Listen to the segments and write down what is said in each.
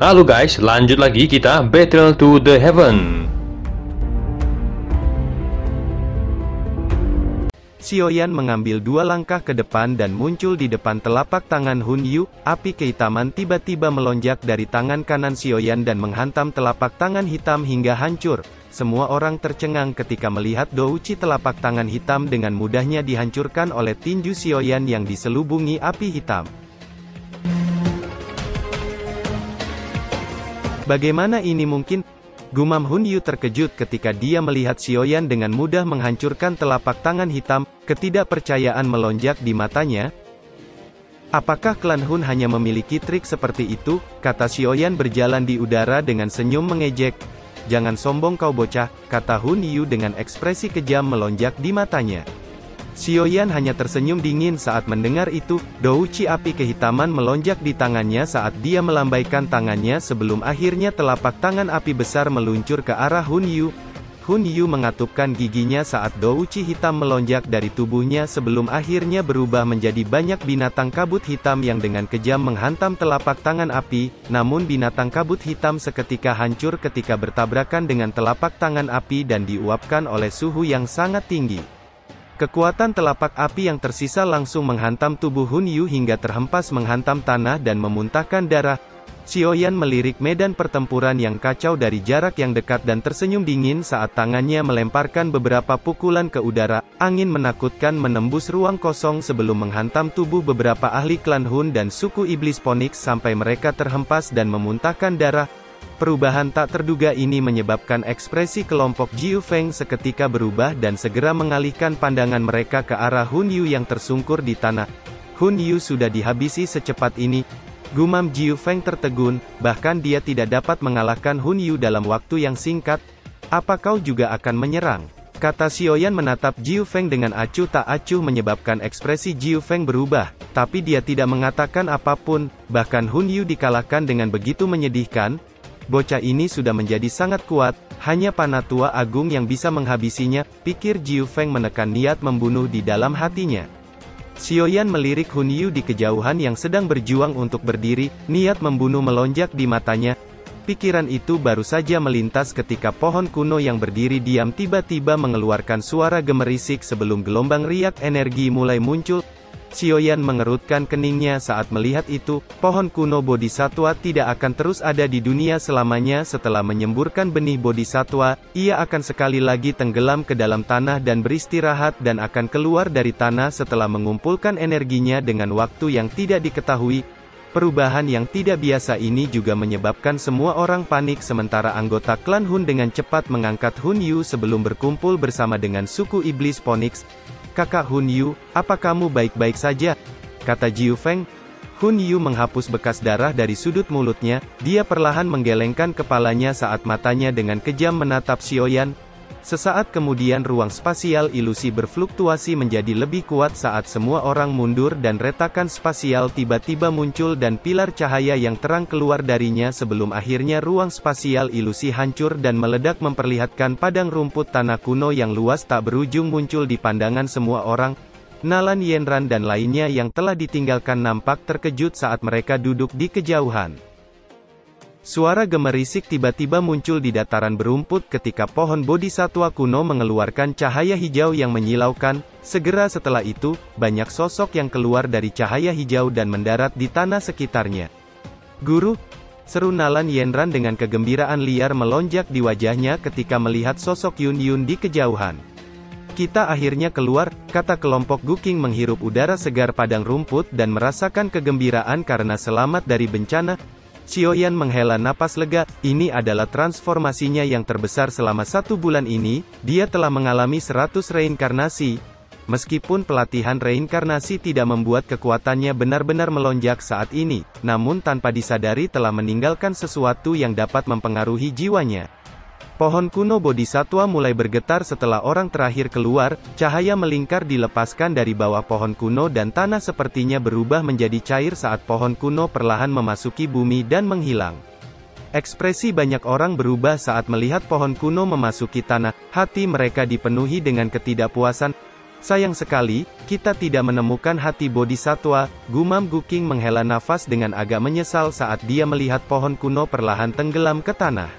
Halo guys, lanjut lagi kita Battle to the Heaven. Xiaoyan mengambil 2 langkah ke depan dan muncul di depan telapak tangan Hun Yu. Api kehitaman tiba-tiba melonjak dari tangan kanan Xiaoyan dan menghantam telapak tangan hitam hingga hancur. Semua orang tercengang ketika melihat douci telapak tangan hitam dengan mudahnya dihancurkan oleh tinju Xiaoyan yang diselubungi api hitam. Bagaimana ini mungkin? Gumam Hun Yu terkejut ketika dia melihat Xiaoyan dengan mudah menghancurkan telapak tangan hitam. Ketidakpercayaan melonjak di matanya. Apakah klan Hun hanya memiliki trik seperti itu? Kata Xiaoyan berjalan di udara dengan senyum mengejek. Jangan sombong kau bocah, kata Hun Yu dengan ekspresi kejam melonjak di matanya. Xiaoyan hanya tersenyum dingin saat mendengar itu. Douci api kehitaman melonjak di tangannya saat dia melambaikan tangannya sebelum akhirnya telapak tangan api besar meluncur ke arah Hun Yu. Hun Yu mengatupkan giginya saat douci hitam melonjak dari tubuhnya sebelum akhirnya berubah menjadi banyak binatang kabut hitam yang dengan kejam menghantam telapak tangan api. Namun binatang kabut hitam seketika hancur ketika bertabrakan dengan telapak tangan api dan diuapkan oleh suhu yang sangat tinggi. Kekuatan telapak api yang tersisa langsung menghantam tubuh Hun Yu hingga terhempas menghantam tanah dan memuntahkan darah. Xiaoyan melirik medan pertempuran yang kacau dari jarak yang dekat dan tersenyum dingin saat tangannya melemparkan beberapa pukulan ke udara. Angin menakutkan menembus ruang kosong sebelum menghantam tubuh beberapa ahli klan Hun dan suku iblis Phoenix sampai mereka terhempas dan memuntahkan darah. Perubahan tak terduga ini menyebabkan ekspresi kelompok Jiu Feng seketika berubah dan segera mengalihkan pandangan mereka ke arah Hun Yu yang tersungkur di tanah. Hun Yu sudah dihabisi secepat ini. Gumam Jiu Feng tertegun, bahkan dia tidak dapat mengalahkan Hun Yu dalam waktu yang singkat. Apa kau juga akan menyerang? Kata Xiaoyan menatap Jiu Feng dengan acuh tak acuh menyebabkan ekspresi Jiu Feng berubah. Tapi dia tidak mengatakan apapun, bahkan Hun Yu dikalahkan dengan begitu menyedihkan. Bocah ini sudah menjadi sangat kuat, hanya Panatua Agung yang bisa menghabisinya, pikir Jiu Feng menekan niat membunuh di dalam hatinya. Xiaoyan melirik Hun Yu di kejauhan yang sedang berjuang untuk berdiri, niat membunuh melonjak di matanya. Pikiran itu baru saja melintas ketika pohon kuno yang berdiri diam tiba-tiba mengeluarkan suara gemerisik sebelum gelombang riak energi mulai muncul. Xiaoyan mengerutkan keningnya saat melihat itu. Pohon kuno Bodhisatwa tidak akan terus ada di dunia selamanya setelah menyemburkan benih Bodhisatwa. Ia akan sekali lagi tenggelam ke dalam tanah dan beristirahat dan akan keluar dari tanah setelah mengumpulkan energinya dengan waktu yang tidak diketahui. Perubahan yang tidak biasa ini juga menyebabkan semua orang panik sementara anggota klan Hun dengan cepat mengangkat Hun Yu sebelum berkumpul bersama dengan suku iblis Phoenix. Kakak Hun Yu, apa kamu baik-baik saja? Kata Jiu Feng. Hun Yu menghapus bekas darah dari sudut mulutnya. Dia perlahan menggelengkan kepalanya saat matanya dengan kejam menatap Xiaoyan. Sesaat kemudian ruang spasial ilusi berfluktuasi menjadi lebih kuat saat semua orang mundur dan retakan spasial tiba-tiba muncul dan pilar cahaya yang terang keluar darinya sebelum akhirnya ruang spasial ilusi hancur dan meledak memperlihatkan padang rumput tanah kuno yang luas tak berujung muncul di pandangan semua orang. Nalan Yenran dan lainnya yang telah ditinggalkan nampak terkejut saat mereka duduk di kejauhan. Suara gemerisik tiba-tiba muncul di dataran berumput ketika pohon Bodhisatwa kuno mengeluarkan cahaya hijau yang menyilaukan. Segera setelah itu, banyak sosok yang keluar dari cahaya hijau dan mendarat di tanah sekitarnya. Guru, seru Nalan Yenran dengan kegembiraan liar melonjak di wajahnya ketika melihat sosok Yun Yun di kejauhan. Kita akhirnya keluar, kata kelompok Guking menghirup udara segar padang rumput dan merasakan kegembiraan karena selamat dari bencana. Xiaoyan menghela napas lega. Ini adalah transformasinya yang terbesar selama 1 bulan ini. Dia telah mengalami 100 reinkarnasi. Meskipun pelatihan reinkarnasi tidak membuat kekuatannya benar-benar melonjak saat ini, namun tanpa disadari telah meninggalkan sesuatu yang dapat mempengaruhi jiwanya. Pohon kuno Bodhisatwa mulai bergetar setelah orang terakhir keluar. Cahaya melingkar dilepaskan dari bawah pohon kuno dan tanah sepertinya berubah menjadi cair saat pohon kuno perlahan memasuki bumi dan menghilang. Ekspresi banyak orang berubah saat melihat pohon kuno memasuki tanah. Hati mereka dipenuhi dengan ketidakpuasan. Sayang sekali, kita tidak menemukan hati bodhisatwa, gumam Guking menghela nafas dengan agak menyesal saat dia melihat pohon kuno perlahan tenggelam ke tanah.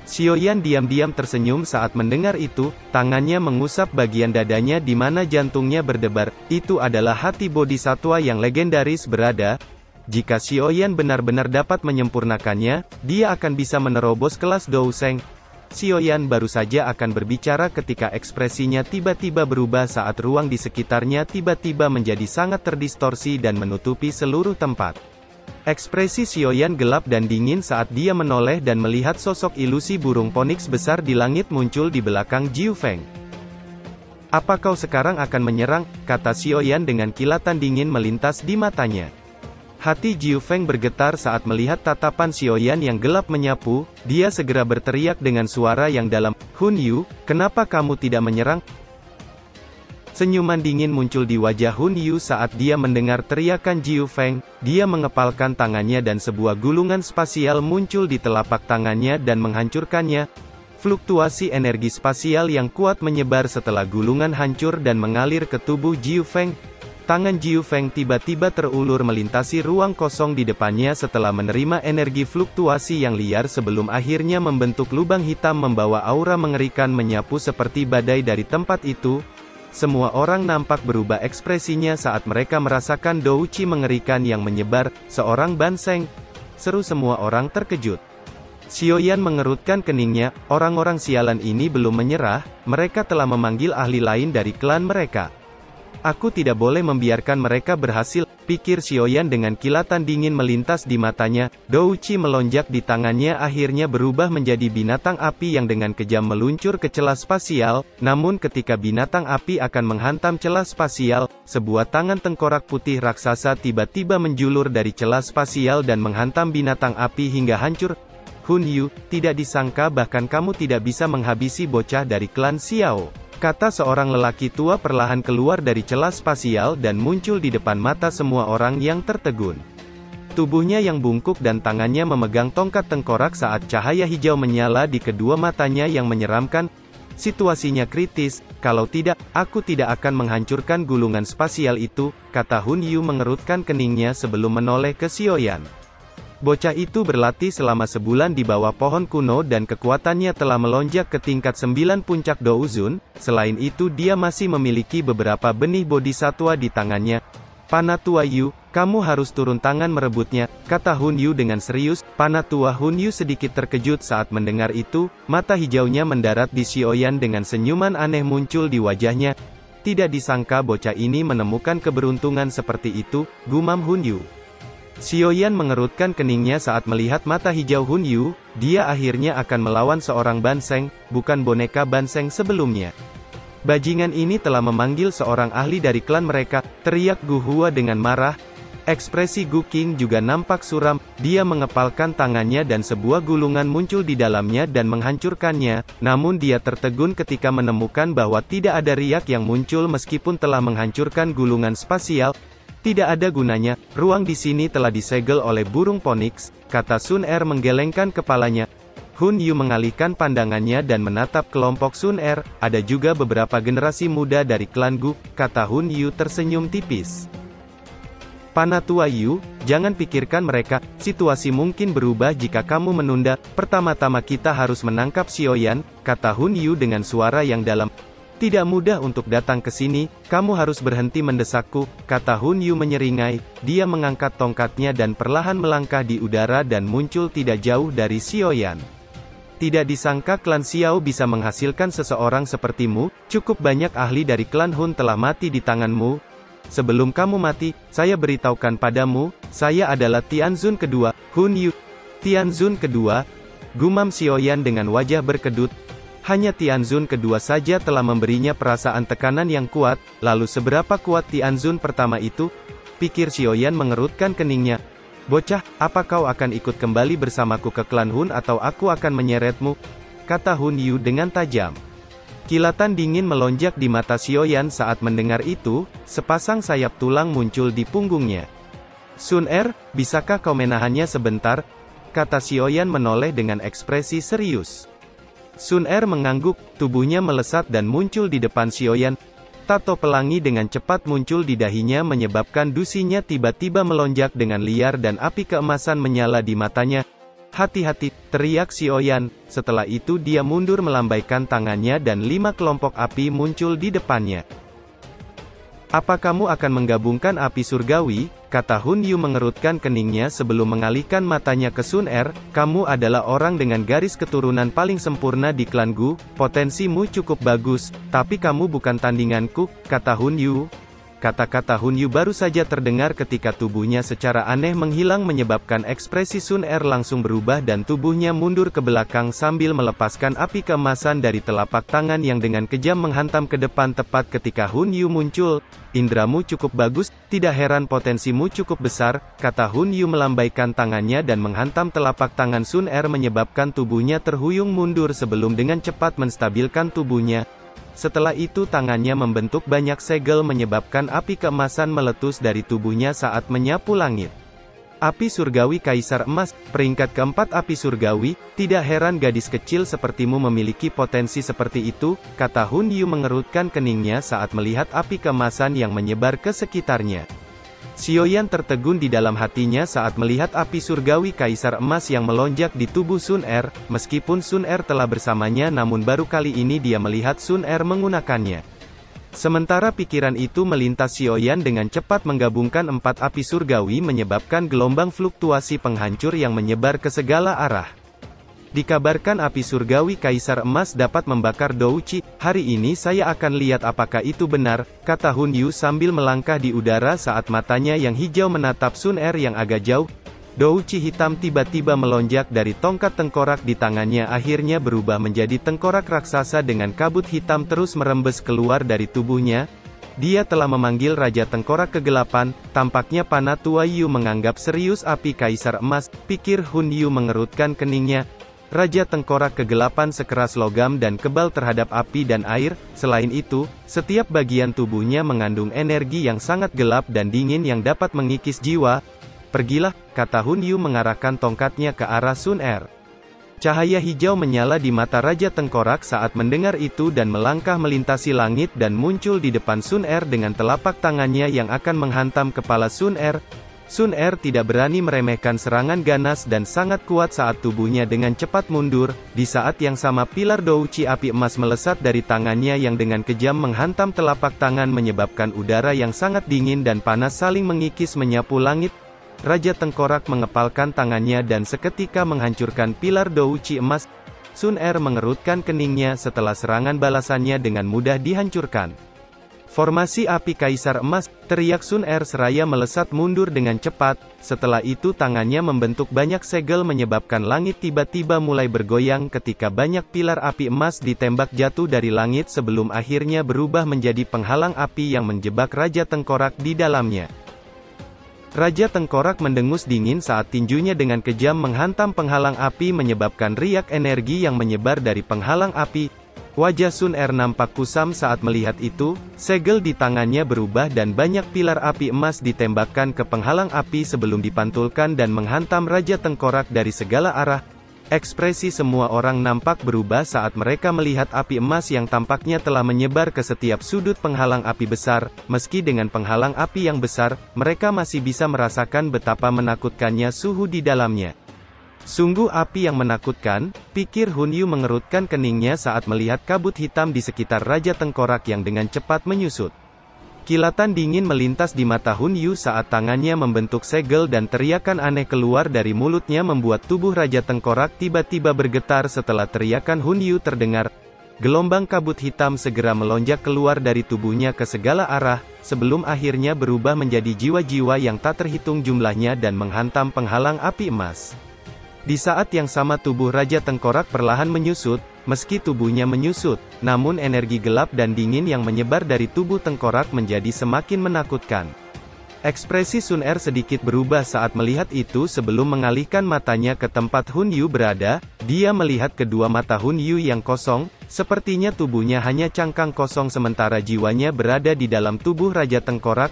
Xiaoyan diam-diam tersenyum saat mendengar itu, tangannya mengusap bagian dadanya di mana jantungnya berdebar. Itu adalah hati bodhisatwa yang legendaris berada. Jika Xiaoyan benar-benar dapat menyempurnakannya, dia akan bisa menerobos kelas Douseng. Xiaoyan baru saja akan berbicara ketika ekspresinya tiba-tiba berubah saat ruang di sekitarnya tiba-tiba menjadi sangat terdistorsi dan menutupi seluruh tempat. Ekspresi Xiaoyan gelap dan dingin saat dia menoleh dan melihat sosok ilusi burung phoenix besar di langit muncul di belakang Jiu Feng. "Apa kau sekarang akan menyerang?" kata Xiaoyan dengan kilatan dingin melintas di matanya. Hati Jiu Feng bergetar saat melihat tatapan Xiaoyan yang gelap menyapu. Dia segera berteriak dengan suara yang dalam, "Hun Yu, kenapa kamu tidak menyerang?" Senyuman dingin muncul di wajah Hun Yu saat dia mendengar teriakan Jiu Feng. Dia mengepalkan tangannya dan sebuah gulungan spasial muncul di telapak tangannya dan menghancurkannya. Fluktuasi energi spasial yang kuat menyebar setelah gulungan hancur dan mengalir ke tubuh Jiu Feng. Tangan Jiu Feng tiba-tiba terulur melintasi ruang kosong di depannya setelah menerima energi fluktuasi yang liar sebelum akhirnya membentuk lubang hitam membawa aura mengerikan menyapu seperti badai dari tempat itu. Semua orang nampak berubah ekspresinya saat mereka merasakan douqi mengerikan yang menyebar. "Seorang Banseng!" seru semua orang terkejut. Xiaoyan mengerutkan keningnya, orang-orang sialan ini belum menyerah, mereka telah memanggil ahli lain dari klan mereka. "Aku tidak boleh membiarkan mereka berhasil," pikir Xiaoyan dengan kilatan dingin melintas di matanya. Douqi melonjak di tangannya akhirnya berubah menjadi binatang api yang dengan kejam meluncur ke celah spasial, namun ketika binatang api akan menghantam celah spasial, sebuah tangan tengkorak putih raksasa tiba-tiba menjulur dari celah spasial dan menghantam binatang api hingga hancur. "Hun Yu, tidak disangka bahkan kamu tidak bisa menghabisi bocah dari klan Xiao," kata seorang lelaki tua perlahan keluar dari celah spasial dan muncul di depan mata semua orang yang tertegun. Tubuhnya yang bungkuk dan tangannya memegang tongkat tengkorak saat cahaya hijau menyala di kedua matanya yang menyeramkan. "Situasinya kritis, kalau tidak, aku tidak akan menghancurkan gulungan spasial itu," kata Hun Yu mengerutkan keningnya sebelum menoleh ke Xiaoyan. Bocah itu berlatih selama sebulan di bawah pohon kuno dan kekuatannya telah melonjak ke tingkat 9 puncak Douzun. Selain itu dia masih memiliki beberapa benih bodhisatwa di tangannya. "Panatua Yu, kamu harus turun tangan merebutnya," kata Hun Yu dengan serius. Panatua Hun Yu sedikit terkejut saat mendengar itu, mata hijaunya mendarat di Xiaoyan dengan senyuman aneh muncul di wajahnya. Tidak disangka bocah ini menemukan keberuntungan seperti itu, gumam Hun Yu. Xiaoyan mengerutkan keningnya saat melihat mata hijau Hun Yu. Dia akhirnya akan melawan seorang Banseng, bukan boneka Banseng sebelumnya. Bajingan ini telah memanggil seorang ahli dari klan mereka, teriak Gu Hua dengan marah. Ekspresi Gu Qing juga nampak suram. Dia mengepalkan tangannya dan sebuah gulungan muncul di dalamnya dan menghancurkannya. Namun dia tertegun ketika menemukan bahwa tidak ada riak yang muncul meskipun telah menghancurkan gulungan spasial. "Tidak ada gunanya, ruang di sini telah disegel oleh burung phoenix," kata Sun Er menggelengkan kepalanya. Hun Yu mengalihkan pandangannya dan menatap kelompok Sun Er. "Ada juga beberapa generasi muda dari klan Gu," kata Hun Yu tersenyum tipis. "Panatua Yu, jangan pikirkan mereka, situasi mungkin berubah jika kamu menunda. Pertama-tama kita harus menangkap Xiaoyan," kata Hun Yu dengan suara yang dalam. "Tidak mudah untuk datang ke sini, kamu harus berhenti mendesakku," kata Hun Yu menyeringai. Dia mengangkat tongkatnya dan perlahan melangkah di udara dan muncul tidak jauh dari Xiaoyan. "Tidak disangka klan Xiao bisa menghasilkan seseorang sepertimu, cukup banyak ahli dari klan Hun telah mati di tanganmu. Sebelum kamu mati, saya beritahukan padamu, saya adalah Tianzun kedua, Hun Yu." "Tianzun kedua?" gumam Xiaoyan dengan wajah berkedut. Hanya Tianzun kedua saja telah memberinya perasaan tekanan yang kuat, lalu seberapa kuat Tianzun pertama itu? Pikir Xiaoyan mengerutkan keningnya. "Bocah, apa kau akan ikut kembali bersamaku ke klan Hun atau aku akan menyeretmu?" kata Hun Yu dengan tajam. Kilatan dingin melonjak di mata Xiaoyan saat mendengar itu, sepasang sayap tulang muncul di punggungnya. "Sun Er, bisakah kau menahannya sebentar?" kata Xiaoyan menoleh dengan ekspresi serius. Sun Er mengangguk, tubuhnya melesat dan muncul di depan Xiaoyan. Tato pelangi dengan cepat muncul di dahinya menyebabkan dusinya tiba-tiba melonjak dengan liar dan api keemasan menyala di matanya. "Hati-hati," teriak Xiaoyan. Setelah itu dia mundur melambaikan tangannya dan 5 kelompok api muncul di depannya. "Apa kamu akan menggabungkan api surgawi?" kata Hun Yu mengerutkan keningnya sebelum mengalihkan matanya ke Sun Er. "Kamu adalah orang dengan garis keturunan paling sempurna di klan Gu, potensimu cukup bagus, tapi kamu bukan tandinganku," kata Hun Yu. Kata-kata Hun Yu baru saja terdengar ketika tubuhnya secara aneh menghilang menyebabkan ekspresi Sun Er langsung berubah dan tubuhnya mundur ke belakang sambil melepaskan api keemasan dari telapak tangan yang dengan kejam menghantam ke depan tepat ketika Hun Yu muncul. "Indramu cukup bagus, tidak heran potensimu cukup besar," kata Hun Yu melambaikan tangannya dan menghantam telapak tangan Sun Er menyebabkan tubuhnya terhuyung mundur sebelum dengan cepat menstabilkan tubuhnya. Setelah itu tangannya membentuk banyak segel menyebabkan api keemasan meletus dari tubuhnya saat menyapu langit. Api surgawi Kaisar Emas, peringkat keempat api surgawi, "Tidak heran gadis kecil sepertimu memiliki potensi seperti itu," kata Hun Yu mengerutkan keningnya saat melihat api keemasan yang menyebar ke sekitarnya. Xiaoyan tertegun di dalam hatinya saat melihat api surgawi Kaisar Emas yang melonjak di tubuh Sun Er. Meskipun Sun Er telah bersamanya namun baru kali ini dia melihat Sun Er menggunakannya. Sementara pikiran itu melintas Xiaoyan dengan cepat menggabungkan 4 api surgawi menyebabkan gelombang fluktuasi penghancur yang menyebar ke segala arah. Dikabarkan api surgawi Kaisar Emas dapat membakar Douqi. "Hari ini saya akan lihat apakah itu benar," kata Hun Yu sambil melangkah di udara saat matanya yang hijau menatap Sun Er yang agak jauh. Douqi hitam tiba-tiba melonjak dari tongkat tengkorak di tangannya akhirnya berubah menjadi tengkorak raksasa dengan kabut hitam terus merembes keluar dari tubuhnya. Dia telah memanggil Raja Tengkorak Kegelapan. Tampaknya Panatua Yu menganggap serius api Kaisar Emas, pikir Hun Yu mengerutkan keningnya. Raja Tengkorak Kegelapan sekeras logam dan kebal terhadap api dan air. Selain itu, setiap bagian tubuhnya mengandung energi yang sangat gelap dan dingin yang dapat mengikis jiwa. "Pergilah," kata Hun Yu mengarahkan tongkatnya ke arah Sun Er. Cahaya hijau menyala di mata Raja Tengkorak saat mendengar itu dan melangkah melintasi langit dan muncul di depan Sun Er dengan telapak tangannya yang akan menghantam kepala Sun Er. Sun Er tidak berani meremehkan serangan ganas dan sangat kuat saat tubuhnya dengan cepat mundur. Di saat yang sama pilar Douqi api emas melesat dari tangannya yang dengan kejam menghantam telapak tangan menyebabkan udara yang sangat dingin dan panas saling mengikis menyapu langit. Raja Tengkorak mengepalkan tangannya dan seketika menghancurkan pilar Douqi emas. Sun Er mengerutkan keningnya setelah serangan balasannya dengan mudah dihancurkan. "Formasi api Kaisar Emas," teriak Sun Er seraya melesat mundur dengan cepat. Setelah itu tangannya membentuk banyak segel menyebabkan langit tiba-tiba mulai bergoyang ketika banyak pilar api emas ditembak jatuh dari langit sebelum akhirnya berubah menjadi penghalang api yang menjebak Raja Tengkorak di dalamnya. Raja Tengkorak mendengus dingin saat tinjunya dengan kejam menghantam penghalang api menyebabkan riak energi yang menyebar dari penghalang api. Wajah Sun Er nampak kusam saat melihat itu. Segel di tangannya berubah dan banyak pilar api emas ditembakkan ke penghalang api sebelum dipantulkan dan menghantam Raja Tengkorak dari segala arah. Ekspresi semua orang nampak berubah saat mereka melihat api emas yang tampaknya telah menyebar ke setiap sudut penghalang api besar. Meski dengan penghalang api yang besar, mereka masih bisa merasakan betapa menakutkannya suhu di dalamnya. "Sungguh api yang menakutkan," pikir Hun Yu mengerutkan keningnya saat melihat kabut hitam di sekitar Raja Tengkorak yang dengan cepat menyusut. Kilatan dingin melintas di mata Hun Yu saat tangannya membentuk segel dan teriakan aneh keluar dari mulutnya membuat tubuh Raja Tengkorak tiba-tiba bergetar setelah teriakan Hun Yu terdengar. Gelombang kabut hitam segera melonjak keluar dari tubuhnya ke segala arah, sebelum akhirnya berubah menjadi jiwa-jiwa yang tak terhitung jumlahnya dan menghantam penghalang api emas. Di saat yang sama tubuh Raja Tengkorak perlahan menyusut. Meski tubuhnya menyusut, namun energi gelap dan dingin yang menyebar dari tubuh Tengkorak menjadi semakin menakutkan. Ekspresi Sun Er sedikit berubah saat melihat itu sebelum mengalihkan matanya ke tempat Hun Yu berada. Dia melihat kedua mata Hun Yu yang kosong, sepertinya tubuhnya hanya cangkang kosong sementara jiwanya berada di dalam tubuh Raja Tengkorak.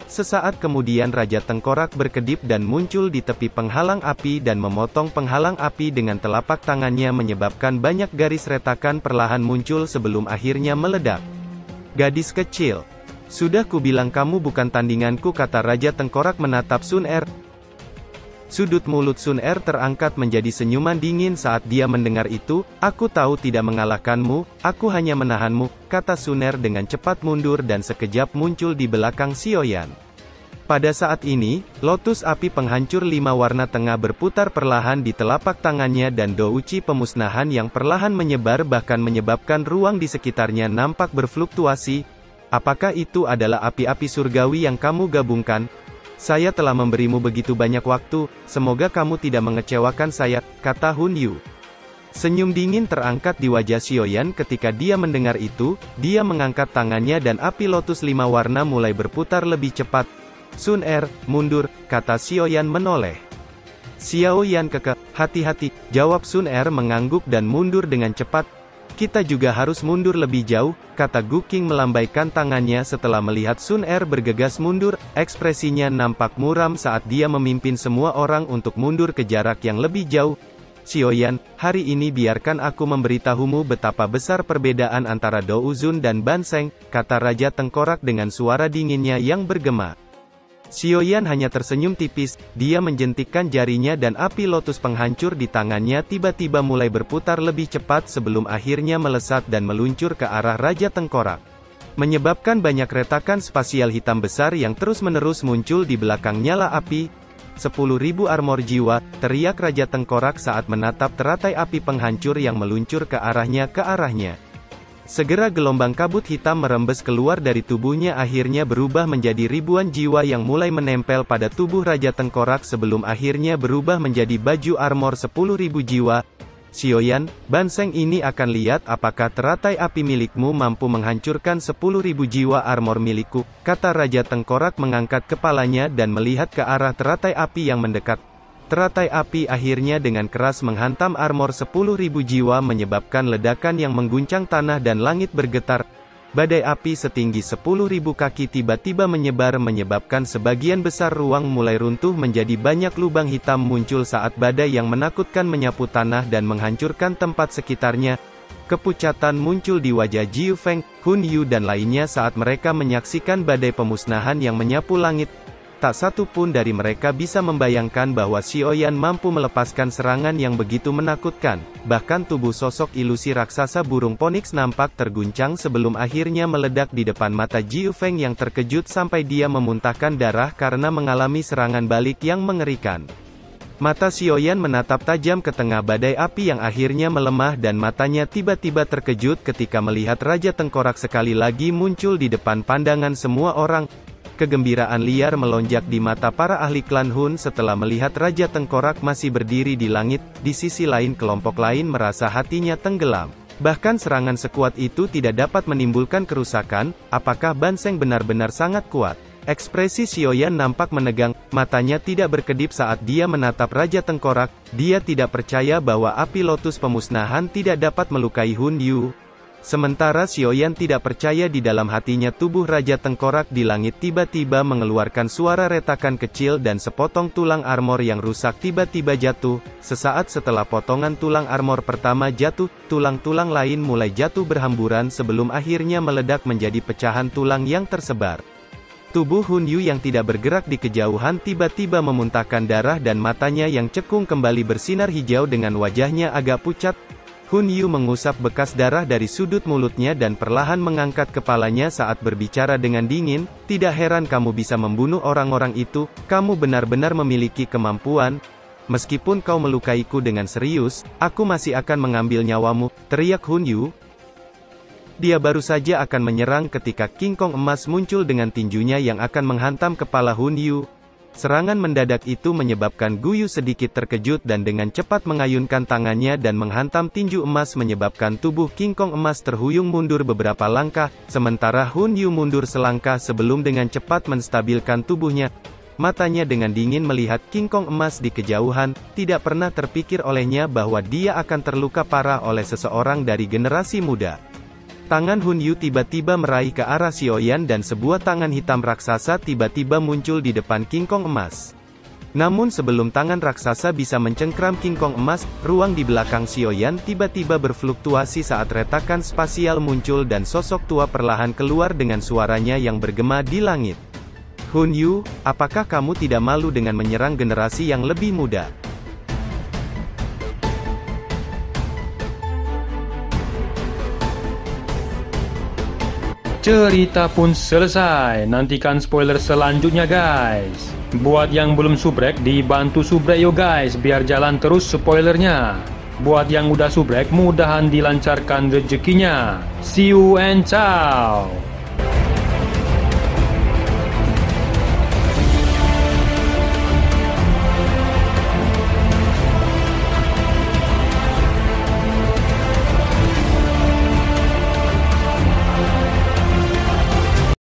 Sesaat kemudian Raja Tengkorak berkedip dan muncul di tepi penghalang api dan memotong penghalang api dengan telapak tangannya menyebabkan banyak garis retakan perlahan muncul sebelum akhirnya meledak. Gadis kecil. Sudah kubilang kamu bukan tandinganku, kata Raja Tengkorak menatap Sun Er. Sudut mulut Sun Er terangkat menjadi senyuman dingin saat dia mendengar itu. Aku tahu tidak mengalahkanmu, aku hanya menahanmu, kata Sun Er dengan cepat mundur dan sekejap muncul di belakang Xiaoyan. Pada saat ini, lotus api penghancur 5 warna tengah berputar perlahan di telapak tangannya dan douci pemusnahan yang perlahan menyebar bahkan menyebabkan ruang di sekitarnya nampak berfluktuasi. Apakah itu adalah api-api surgawi yang kamu gabungkan? Saya telah memberimu begitu banyak waktu, semoga kamu tidak mengecewakan saya, kata Hun Yu. Senyum dingin terangkat di wajah Xiaoyan ketika dia mendengar itu. Dia mengangkat tangannya dan api lotus 5 warna mulai berputar lebih cepat. Sun Er, mundur, kata Xiaoyan menoleh. Xiaoyan kekeh, hati-hati, jawab Sun Er mengangguk dan mundur dengan cepat. Kita juga harus mundur lebih jauh, kata Gu Qing melambaikan tangannya setelah melihat Sun Er bergegas mundur. Ekspresinya nampak muram saat dia memimpin semua orang untuk mundur ke jarak yang lebih jauh. Xiaoyan, hari ini biarkan aku memberitahumu betapa besar perbedaan antara Dou Zun dan Ban Sheng, kata Raja Tengkorak dengan suara dinginnya yang bergema. Xiaoyan hanya tersenyum tipis, dia menjentikkan jarinya dan api lotus penghancur di tangannya tiba-tiba mulai berputar lebih cepat sebelum akhirnya melesat dan meluncur ke arah Raja Tengkorak. Menyebabkan banyak retakan spasial hitam besar yang terus-menerus muncul di belakang nyala api. 10.000 armor jiwa, teriak Raja Tengkorak saat menatap teratai api penghancur yang meluncur ke arahnya. Segera gelombang kabut hitam merembes keluar dari tubuhnya akhirnya berubah menjadi ribuan jiwa yang mulai menempel pada tubuh Raja Tengkorak sebelum akhirnya berubah menjadi baju armor 10.000 jiwa. Xiaoyan, Ban Sheng ini akan lihat apakah teratai api milikmu mampu menghancurkan 10.000 jiwa armor milikku, kata Raja Tengkorak mengangkat kepalanya dan melihat ke arah teratai api yang mendekat. Teratai api akhirnya dengan keras menghantam armor 10.000 jiwa menyebabkan ledakan yang mengguncang tanah dan langit bergetar. Badai api setinggi 10.000 kaki tiba-tiba menyebar menyebabkan sebagian besar ruang mulai runtuh menjadi banyak lubang hitam muncul saat badai yang menakutkan menyapu tanah dan menghancurkan tempat sekitarnya. Kepucatan muncul di wajah Jiu Feng, Hun Yu dan lainnya saat mereka menyaksikan badai pemusnahan yang menyapu langit. Tak satu pun dari mereka bisa membayangkan bahwa Xiaoyan mampu melepaskan serangan yang begitu menakutkan. Bahkan tubuh sosok ilusi raksasa burung Phoenix nampak terguncang sebelum akhirnya meledak di depan mata Jiu Feng yang terkejut sampai dia memuntahkan darah karena mengalami serangan balik yang mengerikan. Mata Xiaoyan menatap tajam ke tengah badai api yang akhirnya melemah dan matanya tiba-tiba terkejut ketika melihat Raja Tengkorak sekali lagi muncul di depan pandangan semua orang. Kegembiraan liar melonjak di mata para ahli klan Hun setelah melihat Raja Tengkorak masih berdiri di langit. Di sisi lain kelompok lain merasa hatinya tenggelam. Bahkan serangan sekuat itu tidak dapat menimbulkan kerusakan. Apakah Ban Sheng benar-benar sangat kuat? Ekspresi Xiaoyan nampak menegang, matanya tidak berkedip saat dia menatap Raja Tengkorak. Dia tidak percaya bahwa api lotus pemusnahan tidak dapat melukai Hun Yu. Sementara Xiaoyan tidak percaya di dalam hatinya tubuh Raja Tengkorak di langit tiba-tiba mengeluarkan suara retakan kecil dan sepotong tulang armor yang rusak tiba-tiba jatuh. Sesaat setelah potongan tulang armor pertama jatuh, tulang-tulang lain mulai jatuh berhamburan sebelum akhirnya meledak menjadi pecahan tulang yang tersebar. Tubuh Hun Yu yang tidak bergerak di kejauhan tiba-tiba memuntahkan darah dan matanya yang cekung kembali bersinar hijau dengan wajahnya agak pucat. Hun Yu mengusap bekas darah dari sudut mulutnya dan perlahan mengangkat kepalanya saat berbicara dengan dingin. Tidak heran kamu bisa membunuh orang-orang itu, kamu benar-benar memiliki kemampuan. Meskipun kau melukaiku dengan serius, aku masih akan mengambil nyawamu, teriak Hun Yu. Dia baru saja akan menyerang ketika King Kong emas muncul dengan tinjunya yang akan menghantam kepala Hun Yu. Serangan mendadak itu menyebabkan Gu Yu sedikit terkejut dan dengan cepat mengayunkan tangannya dan menghantam tinju emas menyebabkan tubuh King Kong emas terhuyung mundur beberapa langkah, sementara Hun Yu mundur selangkah sebelum dengan cepat menstabilkan tubuhnya. Matanya dengan dingin melihat King Kong emas di kejauhan, tidak pernah terpikir olehnya bahwa dia akan terluka parah oleh seseorang dari generasi muda. Tangan Hun Yu tiba-tiba meraih ke arah Xiaoyan dan sebuah tangan hitam raksasa tiba-tiba muncul di depan King Kong emas. Namun sebelum tangan raksasa bisa mencengkram King Kong emas, ruang di belakang Xiaoyan tiba-tiba berfluktuasi saat retakan spasial muncul dan sosok tua perlahan keluar dengan suaranya yang bergema di langit. Hun Yu, apakah kamu tidak malu dengan menyerang generasi yang lebih muda? Cerita pun selesai, nantikan spoiler selanjutnya guys. Buat yang belum subrek, dibantu subrek yo guys, biar jalan terus spoilernya. Buat yang udah subrek, mudahan dilancarkan rezekinya. See you and ciao.